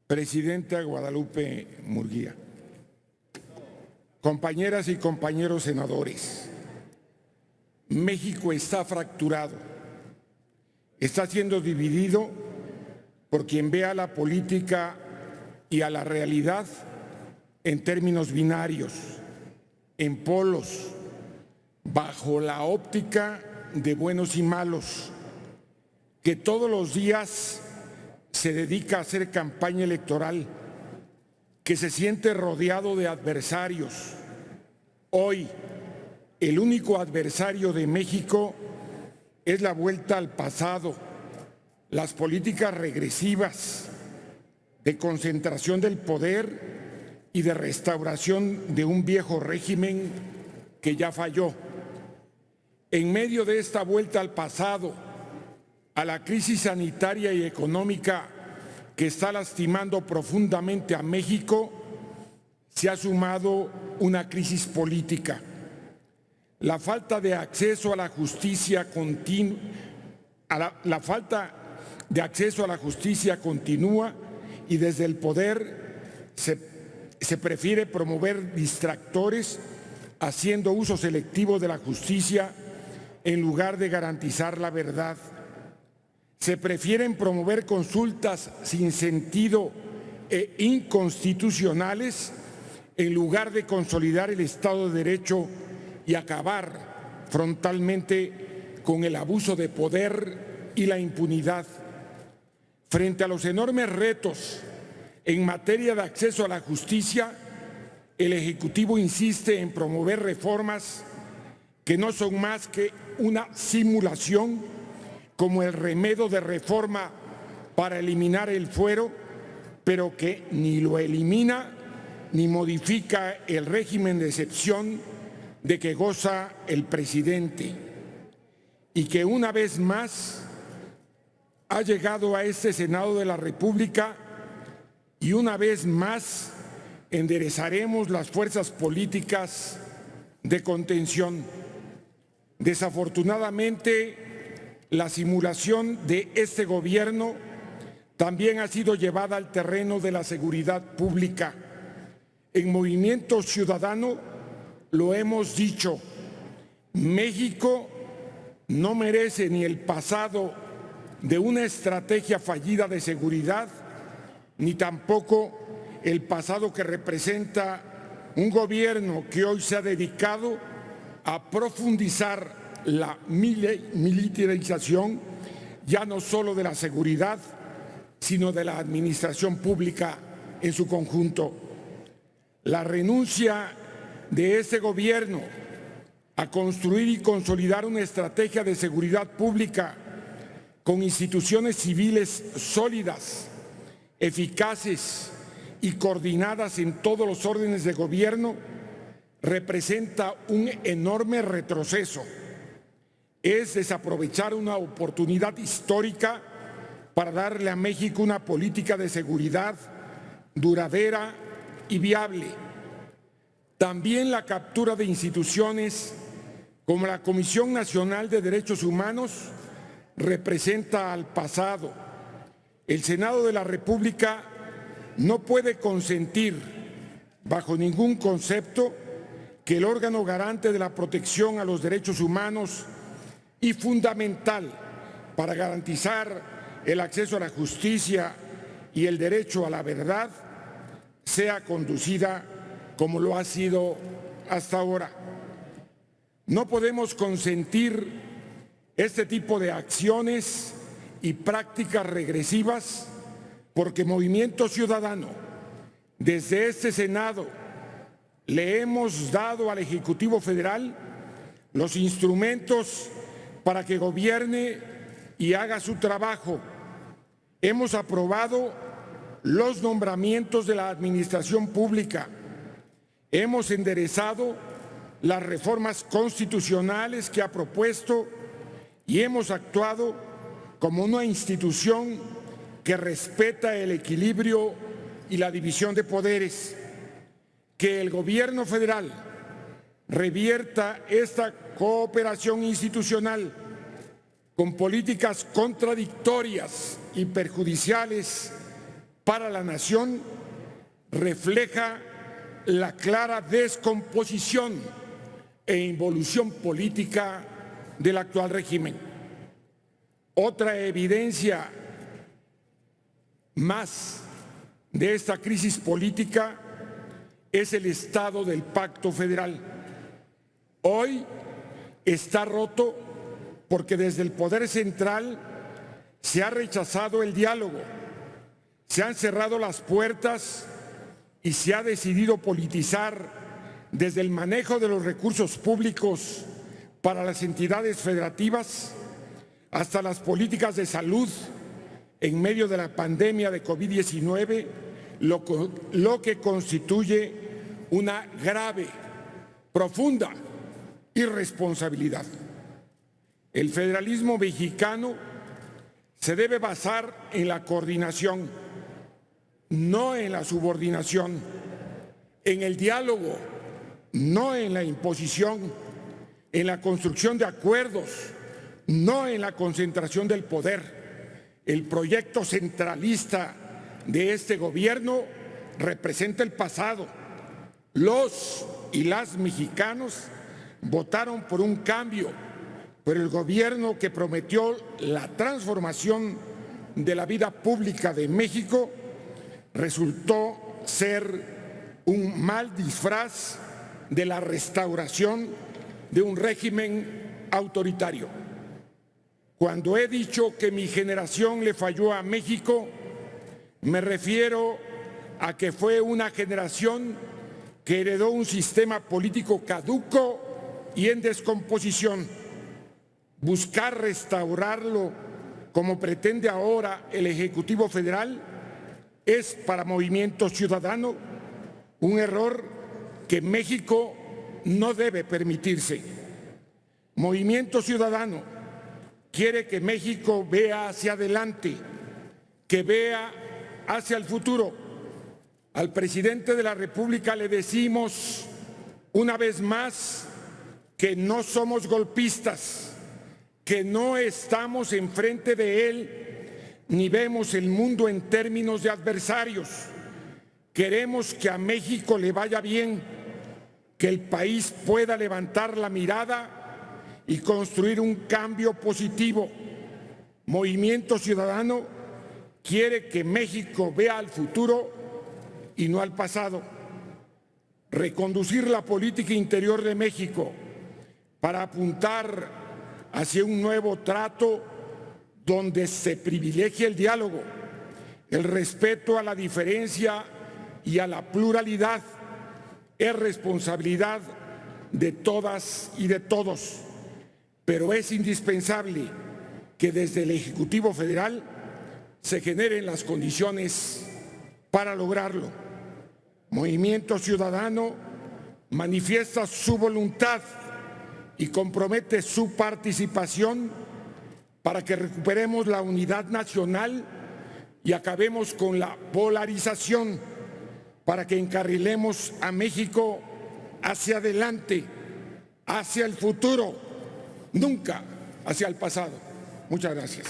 Presidenta Guadalupe Murguía, compañeras y compañeros senadores, México está fracturado, está siendo dividido por quien ve a la política y a la realidad en términos binarios, en polos, bajo la óptica de buenos y malos, que todos los días se dedica a hacer campaña electoral, que se siente rodeado de adversarios. Hoy, el único adversario de México es la vuelta al pasado, las políticas regresivas de concentración del poder y de restauración de un viejo régimen que ya falló. En medio de esta vuelta al pasado, a la crisis sanitaria y económica que está lastimando profundamente a México, se ha sumado una crisis política. La falta de acceso a la justicia continua, continúa y desde el poder se prefiere promover distractores haciendo uso selectivo de la justicia en lugar de garantizar la verdad. Se prefieren promover consultas sin sentido e inconstitucionales en lugar de consolidar el Estado de Derecho y acabar frontalmente con el abuso de poder y la impunidad. Frente a los enormes retos en materia de acceso a la justicia, el Ejecutivo insiste en promover reformas que no son más que una simulación, como el remedio de reforma para eliminar el fuero, pero que ni lo elimina ni modifica el régimen de excepción de que goza el presidente y que una vez más ha llegado a este Senado de la República y una vez más enderezaremos las fuerzas políticas de contención. Desafortunadamente, la simulación de este gobierno también ha sido llevada al terreno de la seguridad pública. En Movimiento Ciudadano lo hemos dicho, México no merece ni el pasado de una estrategia fallida de seguridad, ni tampoco el pasado que representa un gobierno que hoy se ha dedicado a profundizar la militarización, ya no solo de la seguridad, sino de la administración pública en su conjunto. La renuncia de este gobierno a construir y consolidar una estrategia de seguridad pública con instituciones civiles sólidas, eficaces y coordinadas en todos los órdenes de gobierno representa un enorme retroceso. Es desaprovechar una oportunidad histórica para darle a México una política de seguridad duradera y viable. También la captura de instituciones como la Comisión Nacional de Derechos Humanos representa al pasado. El Senado de la República no puede consentir, bajo ningún concepto, que el órgano garante de la protección a los derechos humanos y fundamental para garantizar el acceso a la justicia y el derecho a la verdad sea conducida como lo ha sido hasta ahora. No podemos consentir este tipo de acciones y prácticas regresivas porque Movimiento Ciudadano, desde este Senado, le hemos dado al Ejecutivo Federal los instrumentos para que gobierne y haga su trabajo. Hemos aprobado los nombramientos de la administración pública. Hemos enderezado las reformas constitucionales que ha propuesto y hemos actuado como una institución que respeta el equilibrio y la división de poderes. Que el Gobierno federal revierta esta cooperación institucional con políticas contradictorias y perjudiciales para la nación refleja la clara descomposición e involución política del actual régimen. Otra evidencia más de esta crisis política es el estado del pacto federal. Hoy está roto porque desde el poder central se ha rechazado el diálogo, se han cerrado las puertas y se ha decidido politizar desde el manejo de los recursos públicos para las entidades federativas hasta las políticas de salud en medio de la pandemia de COVID-19, lo que constituye una grave, profunda irresponsabilidad. El federalismo mexicano se debe basar en la coordinación, no en la subordinación, en el diálogo, no en la imposición, en la construcción de acuerdos, no en la concentración del poder. El proyecto centralista de este gobierno representa el pasado. Los y las mexicanos votaron por un cambio, pero el gobierno que prometió la transformación de la vida pública de México resultó ser un mal disfraz de la restauración de un régimen autoritario. Cuando he dicho que mi generación le falló a México, me refiero a que fue una generación que heredó un sistema político caduco y en descomposición. Buscar restaurarlo como pretende ahora el Ejecutivo Federal es para Movimiento Ciudadano un error que México no debe permitirse. Movimiento Ciudadano quiere que México vea hacia adelante, que vea hacia el futuro. Al presidente de la República le decimos una vez más que no somos golpistas, que no estamos enfrente de él ni vemos el mundo en términos de adversarios. Queremos que a México le vaya bien, que el país pueda levantar la mirada y construir un cambio positivo. Movimiento Ciudadano quiere que México vea al futuro y no al pasado. Reconducir la política interior de México para apuntar hacia un nuevo trato donde se privilegie el diálogo, el respeto a la diferencia y a la pluralidad, es responsabilidad de todas y de todos, pero es indispensable que desde el Ejecutivo Federal se generen las condiciones para lograrlo. Movimiento Ciudadano manifiesta su voluntad y compromete su participación para que recuperemos la unidad nacional y acabemos con la polarización, para que encarrilemos a México hacia adelante, hacia el futuro, nunca hacia el pasado. Muchas gracias.